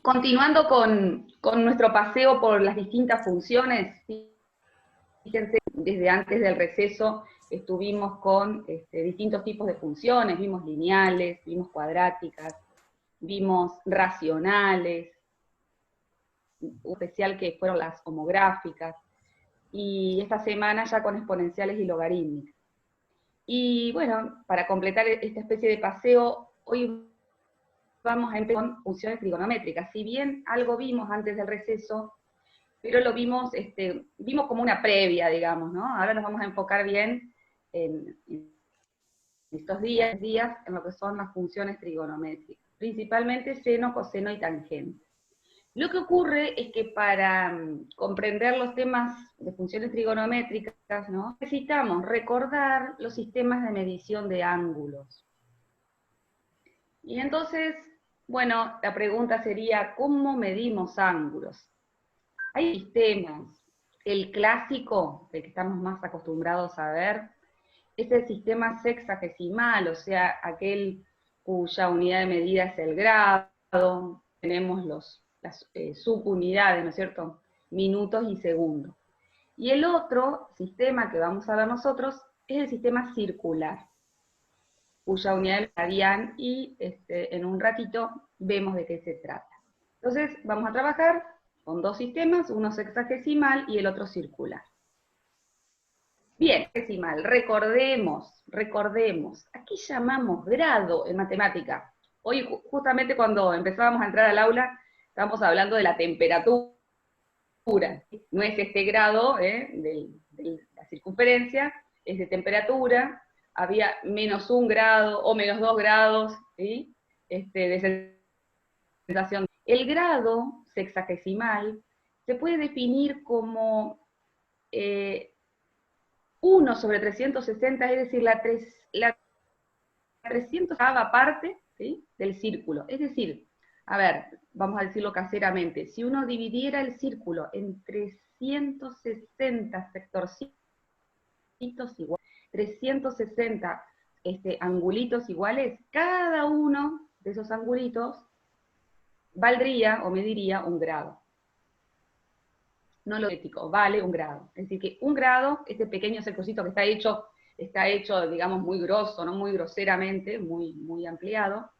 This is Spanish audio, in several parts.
Continuando con nuestro paseo por las distintas funciones, fíjense, desde antes del receso estuvimos con distintos tipos de funciones, vimos lineales, vimos cuadráticas, vimos racionales, un especial que fueron las homográficas, y esta semana ya con exponenciales y logarítmicas. Y bueno, para completar esta especie de paseo, hoy vamos a empezar con funciones trigonométricas. Si bien algo vimos antes del receso, pero lo vimos, vimos como una previa, digamos, ¿no? Ahora nos vamos a enfocar bien en estos días en lo que son las funciones trigonométricas, principalmente seno, coseno y tangente. Lo que ocurre es que para comprender los temas de funciones trigonométricas, ¿no?, necesitamos recordar los sistemas de medición de ángulos. Y entonces, bueno, la pregunta sería, ¿cómo medimos ángulos? Hay sistemas. El clásico, el que estamos más acostumbrados a ver, es el sistema sexagesimal, o sea, aquel cuya unidad de medida es el grado, tenemos las subunidades, ¿no es cierto?, minutos y segundos. Y el otro sistema que vamos a ver nosotros es el sistema circular, cuya unidad es radian, y en un ratito vemos de qué se trata. Entonces, vamos a trabajar con dos sistemas, uno sexagesimal y el otro circular. Bien, decimal, recordemos, ¿a qué llamamos grado en matemática? Hoy, justamente cuando empezábamos a entrar al aula, estábamos hablando de la temperatura. No es este grado de la circunferencia, es de temperatura. Había -1 grado o -2 grados, ¿sí?, de sensación. El grado sexagesimal se puede definir como 1 sobre 360, es decir, la 300ª parte, ¿sí?, del círculo. Es decir, a ver, vamos a decirlo caseramente, si uno dividiera el círculo en 360 sectorcitos iguales, 360 angulitos iguales, cada uno de esos angulitos valdría o mediría un grado. No lo ético, vale un grado. Es decir, que un grado, este pequeño sectorcito que está hecho, digamos, muy grosso, no muy groseramente, muy ampliado,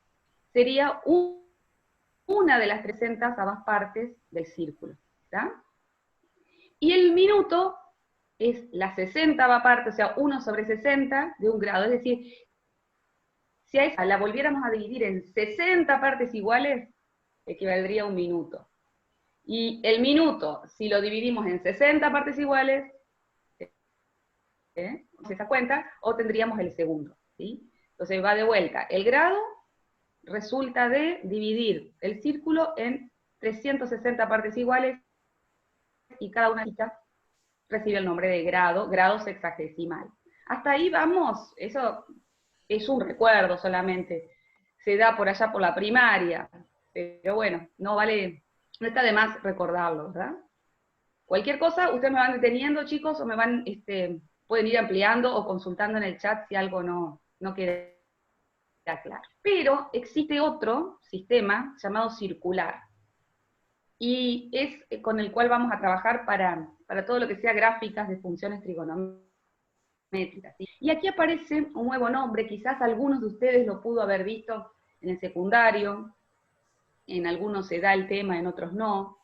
sería una de las 300ª partes del círculo, ¿está? Y el minuto es la 60ª parte, o sea, 1 sobre 60 de un grado. Es decir, si a esa la volviéramos a dividir en 60 partes iguales, equivaldría a un minuto. Y el minuto, si lo dividimos en 60 partes iguales, se da cuenta, o tendríamos el segundo, ¿sí? Entonces va de vuelta. El grado resulta de dividir el círculo en 360 partes iguales, y cada una recibe el nombre de grado sexagesimal. Hasta ahí vamos, eso es un recuerdo solamente, se da por allá por la primaria, pero bueno, no está de más recordarlo, ¿verdad? Cualquier cosa, ustedes me van deteniendo, chicos, o me van, pueden ir ampliando o consultando en el chat si algo no queda claro. Pero existe otro sistema llamado circular, y es con el cual vamos a trabajar para todo lo que sea gráficas de funciones trigonométricas. ¿Sí? Y aquí aparece un nuevo nombre, quizás algunos de ustedes lo pudo haber visto en el secundario, en algunos se da el tema, en otros no,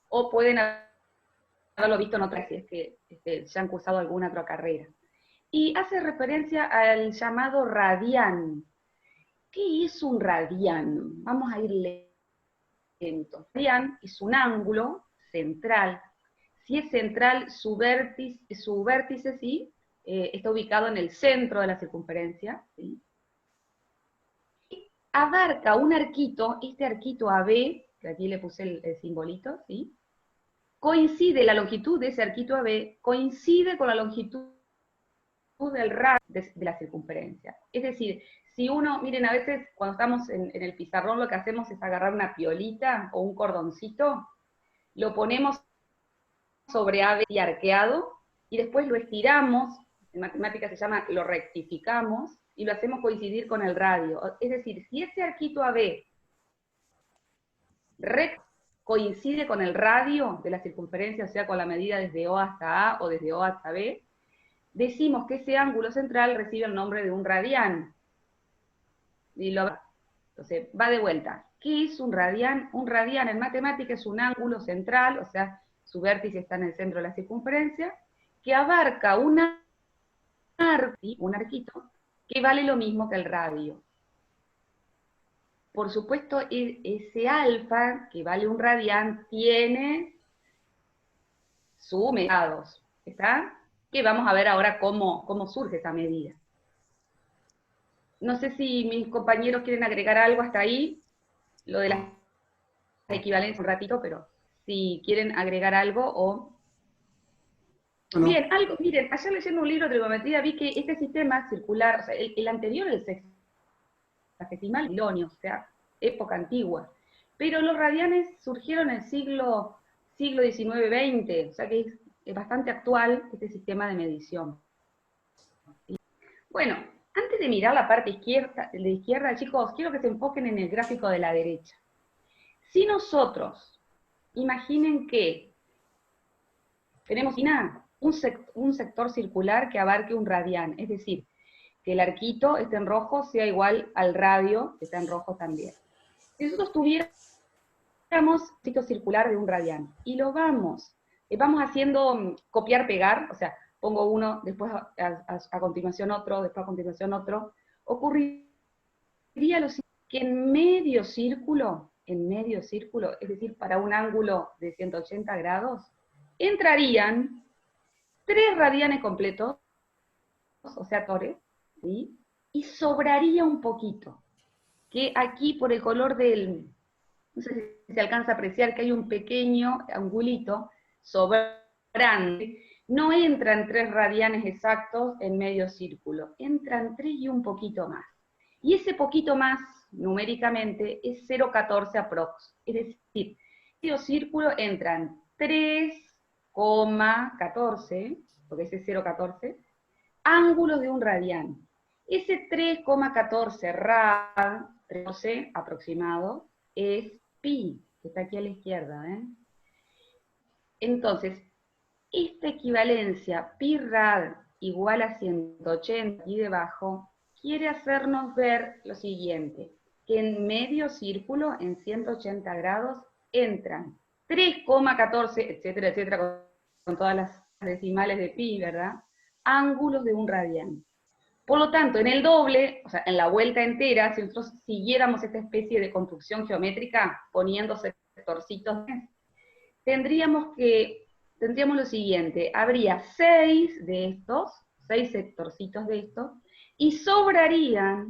o pueden haberlo visto en otras, si es que ya han cursado alguna otra carrera. Y hace referencia al llamado radian. ¿Qué es un radian? Vamos a ir lento. Radian es un ángulo central. Si es central, su vértice ¿sí?, está ubicado en el centro de la circunferencia, ¿sí?, abarca un arquito, este arquito AB, que aquí le puse el simbolito, ¿sí?, coincide, la longitud de ese arquito AB coincide con la longitud del radio de la circunferencia. Es decir, si uno, miren, a veces cuando estamos en el pizarrón lo que hacemos es agarrar una piolita o un cordoncito, lo ponemos sobre AB y arqueado, y después lo estiramos, en matemáticas se llama, lo rectificamos, y lo hacemos coincidir con el radio. Es decir, si ese arquito AB recto coincide con el radio de la circunferencia, o sea, con la medida desde O hasta A o desde O hasta B, decimos que ese ángulo central recibe el nombre de un radián. Entonces, va de vuelta. ¿Qué es un radián? Un radián en matemática es un ángulo central, o sea, su vértice está en el centro de la circunferencia, que abarca un arquito, que vale lo mismo que el radio. Por supuesto, ese alfa, que vale un radián, tiene su medida, ¿está? Que vamos a ver ahora cómo surge esa medida. No sé si mis compañeros quieren agregar algo hasta ahí, lo de las equivalencias un ratito, pero si quieren agregar algo o... No. Bien, algo, miren, ayer leyendo un libro de trigonometría vi que este sistema circular, o sea, el anterior, el sexagesimal babilonio, o sea, época antigua, pero los radianes surgieron en el siglo XIX-XX, o sea que es bastante actual este sistema de medición. Bueno, antes de mirar la parte de izquierda, chicos, quiero que se enfoquen en el gráfico de la derecha. Si nosotros, imaginen que tenemos un sector circular que abarque un radián, es decir, que el arquito esté en rojo sea igual al radio, que está en rojo también. Si nosotros tuviéramos un sitio circular de un radián, y lo vamos haciendo copiar-pegar, o sea, pongo uno, después a continuación otro, después a continuación otro, ocurriría lo siguiente, que en medio círculo, es decir, para un ángulo de 180 grados, entrarían 3 radianes completos, o sea, tores, ¿sí? Y sobraría un poquito, que aquí por el color del, no sé si se alcanza a apreciar que hay un pequeño angulito sobrante, no entran 3 radianes exactos en medio círculo, entran 3 y un poquito más. Y ese poquito más, numéricamente, es 0,14 aprox. Es decir, en medio círculo entran 3,14, porque ese es 0,14, ángulos de un radián. Ese 3,14 rad, 13 aproximado, es pi, que está aquí a la izquierda. Entonces, esta equivalencia pi rad igual a 180 aquí debajo, quiere hacernos ver lo siguiente, que en medio círculo, en 180 grados, entran 3,14, etcétera, etcétera, con todas las decimales de pi, ¿verdad? Ángulos de un radián. Por lo tanto, en el doble, o sea, en la vuelta entera, si nosotros siguiéramos esta especie de construcción geométrica, poniendo sectorcitos, tendríamos lo siguiente, habría 6 sectorcitos de estos, y sobraría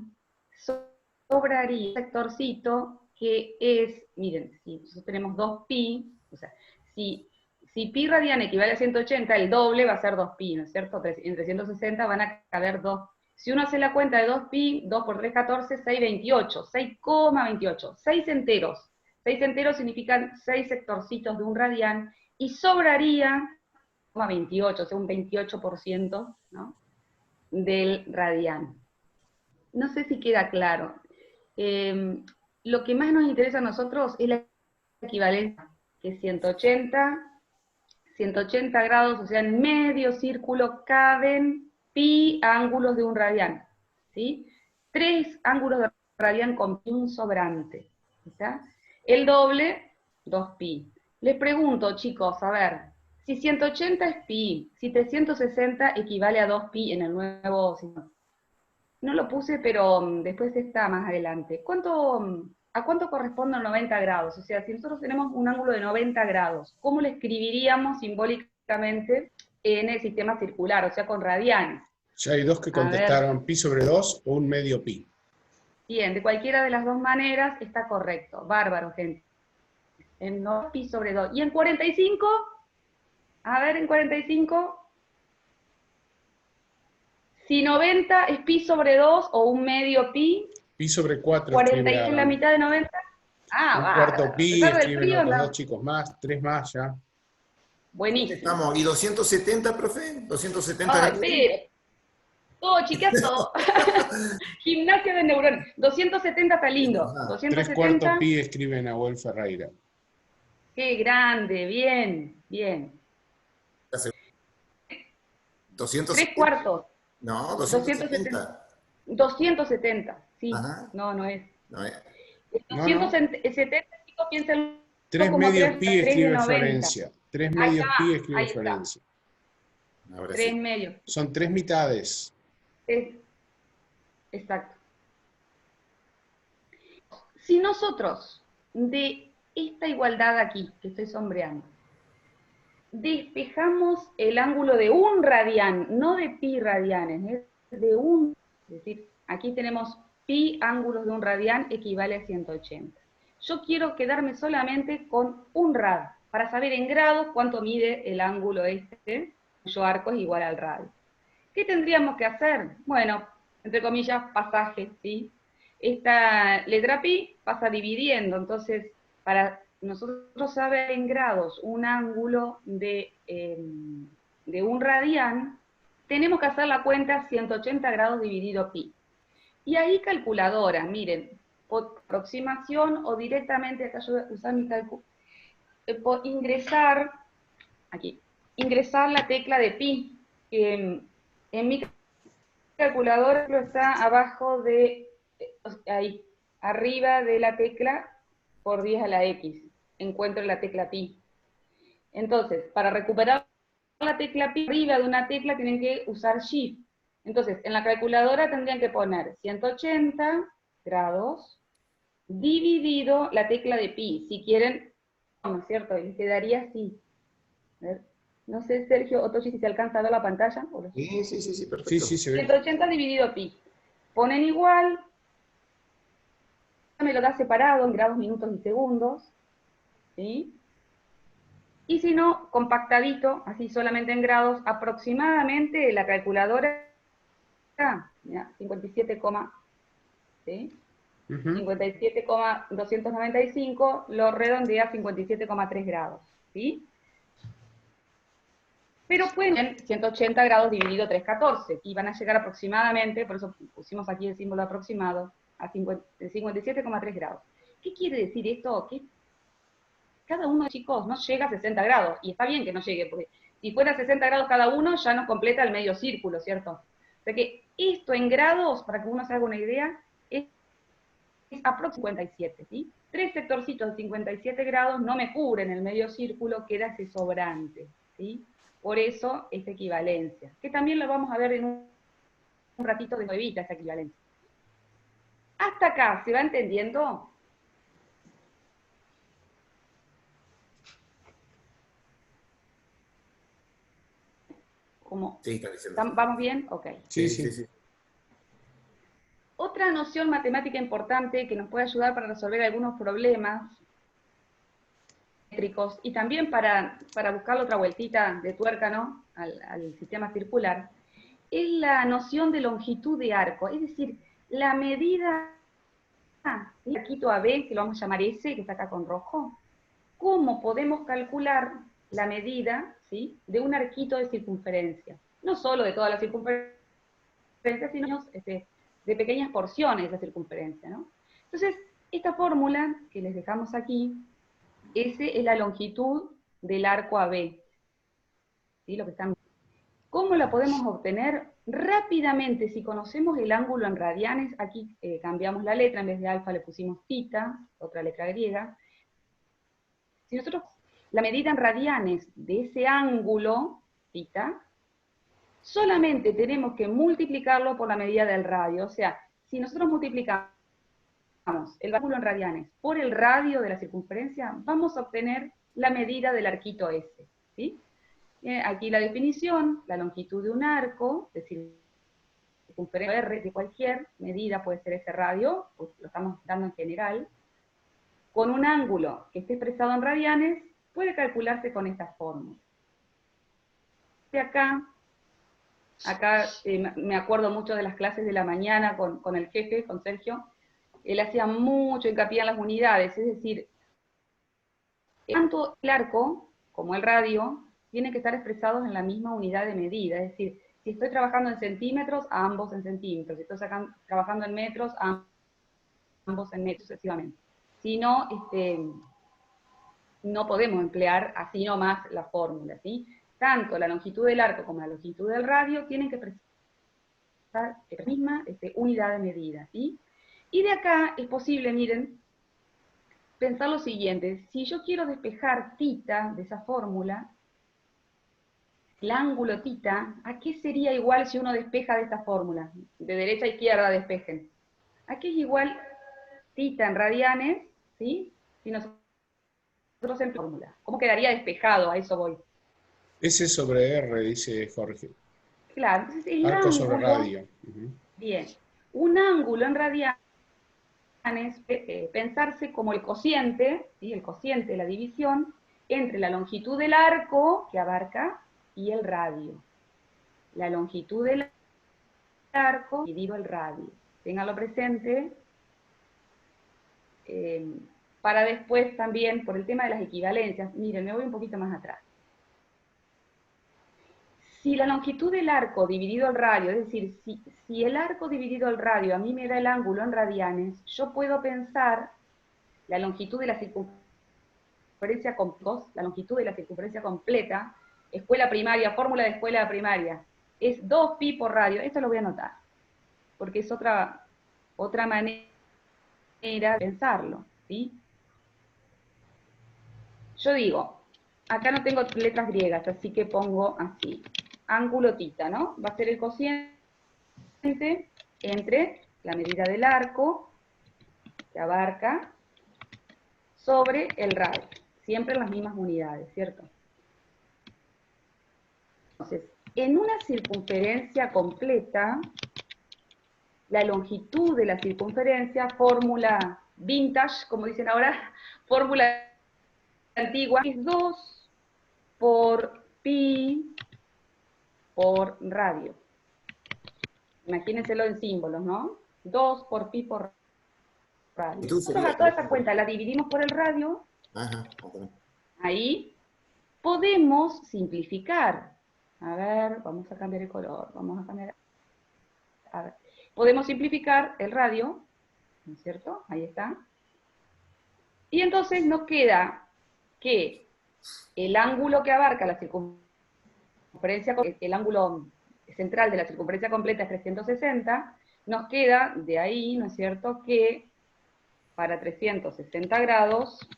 un sectorcito que es, miren, si nosotros tenemos 2pi, o sea, si pi radian equivale a 180, el doble va a ser 2pi, ¿no es cierto? En 360 van a caber 2. Si uno hace la cuenta de 2pi, 2 por 3, 14, 6,28, 6,28, 6 enteros. 6 enteros significan 6 sectorcitos de un radián, y sobraría 28, o sea, un 28%, ¿no?, del radián. No sé si queda claro. Lo que más nos interesa a nosotros es la equivalencia, que es 180 grados, o sea, en medio círculo caben pi ángulos de un radián, ¿sí? 3 ángulos de radián con un sobrante, ¿está? El doble, 2pi. Les pregunto, chicos, a ver, si 180 es pi, si 360 equivale a 2pi en el nuevo sistema. No lo puse, pero después está más adelante. ¿A cuánto corresponde 90 grados? O sea, si nosotros tenemos un ángulo de 90 grados, ¿cómo le escribiríamos simbólicamente en el sistema circular, o sea, con radianes? Ya hay 2 que contestaron pi sobre 2 o un medio pi. Bien, de cualquiera de las 2 maneras está correcto. Bárbaro, gente. En 2 pi sobre 2. ¿Y en 45? A ver, en 45... Si 90 es pi sobre 2 o un medio pi. Pi sobre 4. 41 es la mitad de 90. Un cuarto pi, escriben los 2 chicos más, 3 más ya. Buenísimo. Estamos, ¿y 270, profe? 270 Ay, pero, todo chiquito. Gimnasia de neuronas. 270 está lindo. 270. 3 cuartos pi escribe Nahuel Ferreira. Qué grande, bien, bien. 270. 3/4. No, 270. 270. 270, sí. Ajá. No, no es. No, 270, chicos, piénsenlo 3 como medios 3, pi 3 de escribe 90. Florencia. 3 Ahí medios pi está, escribe ahí está. Florencia. ahora 3 sí. medios. Son 3 mitades. Exacto. Si nosotros de esta igualdad aquí, que estoy sombreando, despejamos el ángulo de un radián, no de pi radianes, es de un, es decir, aquí tenemos pi ángulos de un radián equivale a 180. Yo quiero quedarme solamente con un rad, para saber en grados cuánto mide el ángulo este, cuyo arco es igual al radio. ¿Qué tendríamos que hacer? Bueno, entre comillas, pasaje, ¿sí? Esta letra pi pasa dividiendo, entonces, para nosotros saber en grados un ángulo de un radián, tenemos que hacer la cuenta 180 grados dividido pi. Y ahí calculadora, miren, por aproximación o directamente, acá yo voy a usar mi cálculo, por ingresar, aquí, ingresar la tecla de pi. En mi calculadora está abajo de, ahí, arriba de la tecla por 10 a la x, encuentro la tecla pi. Entonces, para recuperar la tecla pi arriba de una tecla tienen que usar shift. Entonces, en la calculadora tendrían que poner 180 grados dividido la tecla de pi. Si quieren, ¿no es cierto? Y quedaría así. A ver. No sé, Sergio o Toshi, si se alcanza a ver la pantalla. Sí, sí, sí, sí, Sí, perfecto. sí, se ve. 180 dividido pi. Ponen igual, me lo da separado en grados, minutos y segundos, ¿sí? Y si no, compactadito, así solamente en grados, aproximadamente la calculadora, mira, 57, ¿sí? 57,295 lo redondea a 57,3 grados, ¿sí? Pero pueden 180 grados dividido 314, y van a llegar aproximadamente, por eso pusimos aquí el símbolo aproximado, a 57,3 grados. ¿Qué quiere decir esto? Que cada uno de chicos no llega a 60 grados, y está bien que no llegue, porque si fuera 60 grados cada uno, ya nos completa el medio círculo, ¿cierto? O sea que esto en grados, para que uno se haga una idea, es aproximadamente 57, ¿sí? 3 sectorcitos de 57 grados no me cubren el medio círculo, queda ese sobrante, ¿sí? Por eso esta equivalencia, que también lo vamos a ver en un ratito de nuevita, esta equivalencia. Hasta acá, ¿se va entendiendo? ¿Cómo? Sí, está diciendo. ¿Vamos bien? Ok. Sí, Sí, sí, sí. sí. Otra noción matemática importante que nos puede ayudar para resolver algunos problemas métricos y también para buscar otra vueltita de tuerca, ¿no? al sistema circular, es la noción de longitud de arco, es decir, la medida, ¿sí? Arquito AB, que lo vamos a llamar S, que está acá con rojo, ¿cómo podemos calcular la medida, ¿sí? de un arquito de circunferencia? No solo de toda la circunferencia, sino de pequeñas porciones de la circunferencia, ¿no? Entonces, esta fórmula que les dejamos aquí, S es la longitud del arco AB, ¿sí? Lo que están. ¿Cómo la podemos obtener? Rápidamente, si conocemos el ángulo en radianes, aquí cambiamos la letra, en vez de alfa le pusimos tita, otra letra griega. Si nosotros, la medida en radianes de ese ángulo, tita, solamente tenemos que multiplicarlo por la medida del radio. O sea, si nosotros multiplicamos el ángulo en radianes por el radio de la circunferencia, vamos a obtener la medida del arquito S, ¿sí? Aquí la definición, la longitud de un arco, es decir, circunferencia R de cualquier medida, puede ser ese radio, pues lo estamos dando en general, con un ángulo que esté expresado en radianes, puede calcularse con esta fórmula. De acá me acuerdo mucho de las clases de la mañana con el jefe, con Sergio, él hacía mucho hincapié en las unidades, es decir, tanto el arco como el radio tienen que estar expresados en la misma unidad de medida, es decir, si estoy trabajando en centímetros, ambos en centímetros, si estoy trabajando en metros, ambos en metros, sucesivamente. Si no, no podemos emplear así nomás la fórmula, ¿sí? Tanto la longitud del arco como la longitud del radio tienen que presentar la misma unidad de medida, ¿sí? Y de acá es posible, miren, pensar lo siguiente: si yo quiero despejar θ de esa fórmula, el ángulo θ, ¿a qué sería igual si uno despeja de esta fórmula? De derecha a izquierda despejen. ¿A qué es igual θ en radianes, ¿sí? Si nosotros en fórmula. ¿Cómo quedaría despejado? A eso voy. S sobre R, dice Jorge. Claro, entonces el Arco ángulo, sobre radio. Bien, un ángulo en radianes pensarse como el cociente, ¿sí? El cociente de la división entre la longitud del arco que abarca y el radio. La longitud del arco dividido el radio. Ténganlo presente. Para después también, por el tema de las equivalencias, miren, me voy un poquito más atrás. Si la longitud del arco dividido el radio, es decir, si el arco dividido el radio a mí me da el ángulo en radianes, yo puedo pensar la longitud de la circunferencia la longitud de la circunferencia completa, escuela primaria, fórmula de escuela primaria, es 2pi por radio. Esto lo voy a anotar, porque es otra manera de pensarlo, ¿sí? Yo digo, acá no tengo letras griegas, así que pongo así. Ángulo θ, ¿no? Va a ser el cociente entre la medida del arco, que abarca, sobre el radio. Siempre en las mismas unidades, ¿cierto? Entonces, en una circunferencia completa, la longitud de la circunferencia, fórmula vintage, como dicen ahora, fórmula antigua, es 2 por pi por radio. Imagínenselo en símbolos, ¿no? 2 por pi por radio. Nosotros a toda esa cuenta la dividimos por el radio. Ajá. Ahí podemos simplificar. A ver, vamos a cambiar el color. Vamos a cambiar. A ver. Podemos simplificar el radio, ¿no es cierto? Ahí está. Y entonces nos queda que el ángulo que abarca la circunferencia, el ángulo central de la circunferencia completa es 360, nos queda de ahí, ¿no es cierto?, que para 360 grados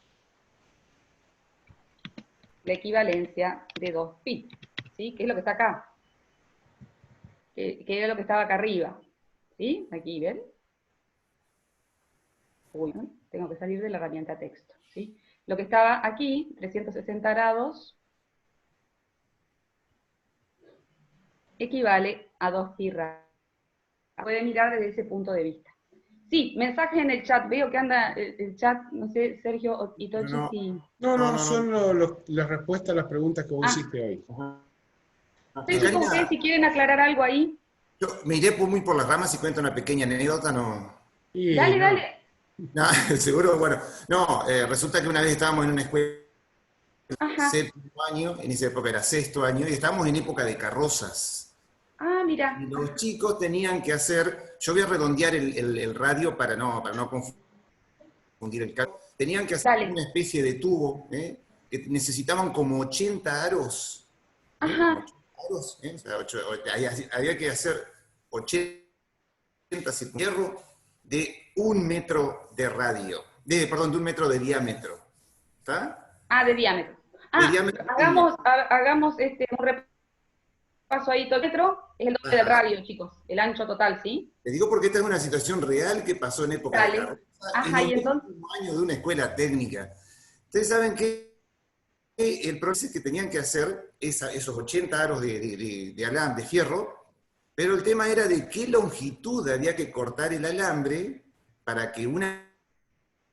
la equivalencia de 2pi, ¿sí? Que es lo que está acá, que era lo que estaba acá arriba, ¿sí? Aquí, ¿ven? Uy, ¿no? Tengo que salir de la herramienta texto, ¿sí? Lo que estaba aquí, 360 grados, equivale a 2pi radio. Puede mirar desde ese punto de vista. Sí, mensajes en el chat. Veo que anda el chat, no sé, Sergio y Tochi, sí. No, son las respuestas a las preguntas que vos hiciste hoy. Estoy con ustedes si quieren aclarar algo ahí. Yo me iré muy por las ramas y cuento una pequeña anécdota, ¿no? Dale. No, seguro, bueno. No, resulta que una vez estábamos en una escuela, séptimo año, en esa época era sexto año, y estábamos en época de carrozas. Ah, mira. Y los chicos tenían que hacer, yo voy a redondear el radio para no confundir el cálculo. Tenían que hacer una especie de tubo, que necesitaban como 80 aros. Ajá. 80 aros, o sea, había que hacer 80 hierro de 1 metro de radio. De 1 metro de diámetro. ¿Está? Ah, de diámetro. Hagamos un repaso ahí. Todo metro es el doble del radio, chicos. El ancho total, ¿sí? Les digo porque esta es una situación real que pasó en época de carroza. Ajá, y entonces. En el último año de una escuela técnica. Ustedes saben que el proceso que tenían que hacer esos 80 aros de alambre, de fierro, pero el tema era de qué longitud había que cortar el alambre para que una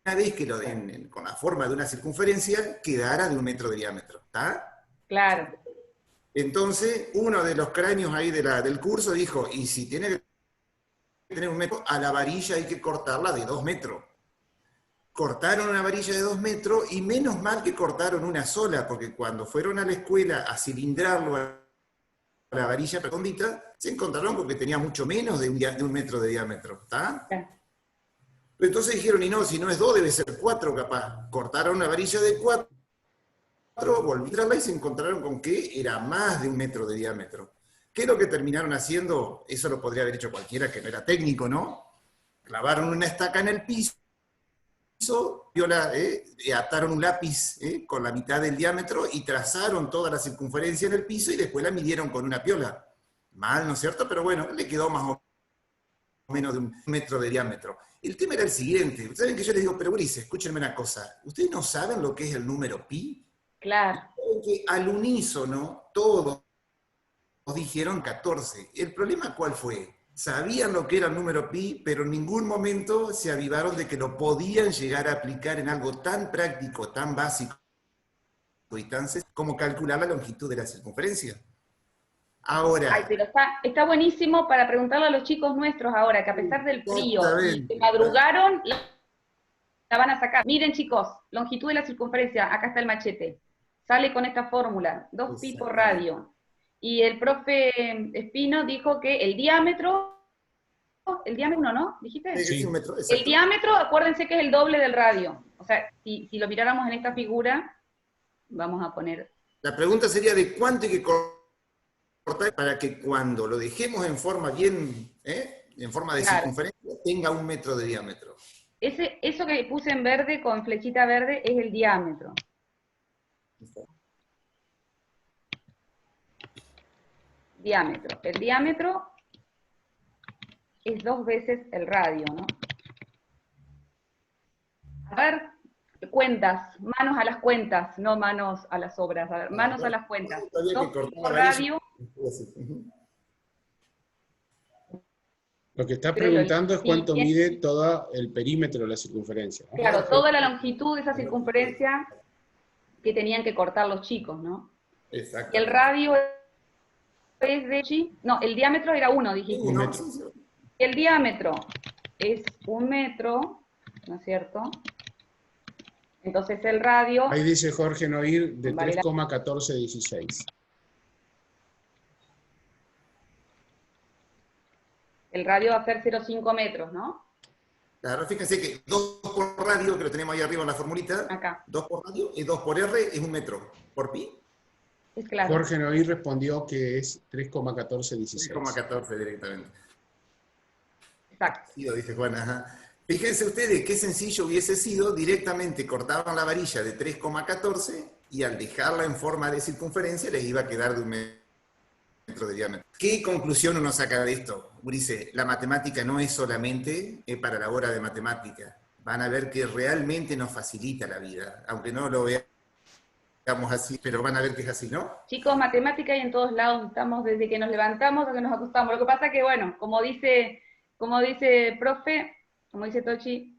vez que lo den con la forma de una circunferencia, quedara de 1 metro de diámetro. ¿Está? Claro. Entonces, uno de los cráneos ahí del curso dijo, y si tiene que tener 1 metro, a la varilla hay que cortarla de 2 metros. Cortaron una varilla de 2 metros, y menos mal que cortaron una sola, porque cuando fueron a la escuela a cilindrarlo a la varilla redondita, se encontraron porque tenía mucho menos de 1 metro de diámetro. ¿Está? Entonces dijeron, y no, si no es 2, debe ser 4 capaz. Cortaron una varilla de 4, volvieron y se encontraron con que era más de 1 metro de diámetro. ¿Qué es lo que terminaron haciendo? Eso lo podría haber hecho cualquiera que no era técnico, ¿no? Clavaron una estaca en el piso, ataron un lápiz con la mitad del diámetro y trazaron toda la circunferencia en el piso y después la midieron con una piola. Mal, ¿no es cierto? Pero bueno, le quedó más o menos de 1 metro de diámetro. El tema era el siguiente. ¿Saben que yo les digo, pero Ulises, escúchenme una cosa? ¿Ustedes no saben lo que es el número pi? Claro. Saben que al unísono todos dijeron 14. ¿El problema cuál fue? Sabían lo que era el número pi, pero en ningún momento se avivaron de que lo podían llegar a aplicar en algo tan práctico, tan básico y tan sencillo como calcular la longitud de la circunferencia. Ahora. Ay, pero está buenísimo para preguntarle a los chicos nuestros ahora, que a pesar del frío, y que madrugaron, la van a sacar. Miren, chicos, longitud de la circunferencia, acá está el machete. Sale con esta fórmula, 2pi por radio. Y el profe Espino dijo que el diámetro 1, ¿no? ¿Dijiste? Sí, 1 metro, exacto. El diámetro, acuérdense que es el doble del radio. O sea, si lo miráramos en esta figura, vamos a poner... La pregunta sería de cuánto hay que cortar para que cuando lo dejemos en forma bien, en forma de circunferencia, tenga 1 metro de diámetro. Eso que puse en verde, con flechita verde, es el diámetro. Diámetro. El diámetro es 2 veces el radio, ¿no? A ver, cuentas, manos a las cuentas, no manos a las obras. A ver, manos a las cuentas. 2 por radio. Lo que está preguntando es cuánto mide todo el perímetro de la circunferencia, ¿no? Claro, toda la longitud de esa circunferencia que tenían que cortar los chicos, ¿no? Exacto. El radio es de... No, el diámetro era 1, dijiste. 1 metro. El diámetro es 1 metro, ¿no es cierto? Entonces el radio... Ahí dice Jorge Noir de 3,1416. El radio va a ser 0,5 metros, ¿no? Claro, fíjense que 2 por radio, que lo tenemos ahí arriba en la formulita, acá. 2 por radio y 2 por R es 1 metro. ¿Por pi? Es claro. Jorge Noir respondió que es 3,1416. 3,14 directamente. Exacto. Sí, lo dice Juan, ajá. Fíjense ustedes qué sencillo hubiese sido, directamente cortaban la varilla de 3,14 y al dejarla en forma de circunferencia les iba a quedar de 1 metro de diámetro. ¿Qué conclusión uno saca de esto? Dice, la matemática no es solamente para la hora de matemática. Van a ver que realmente nos facilita la vida, aunque no lo veamos así, pero van a ver que es así, ¿no? Chicos, matemática hay en todos lados, estamos desde que nos levantamos hasta que nos acostamos. Lo que pasa que, bueno, como dice profe, como dice Tochi,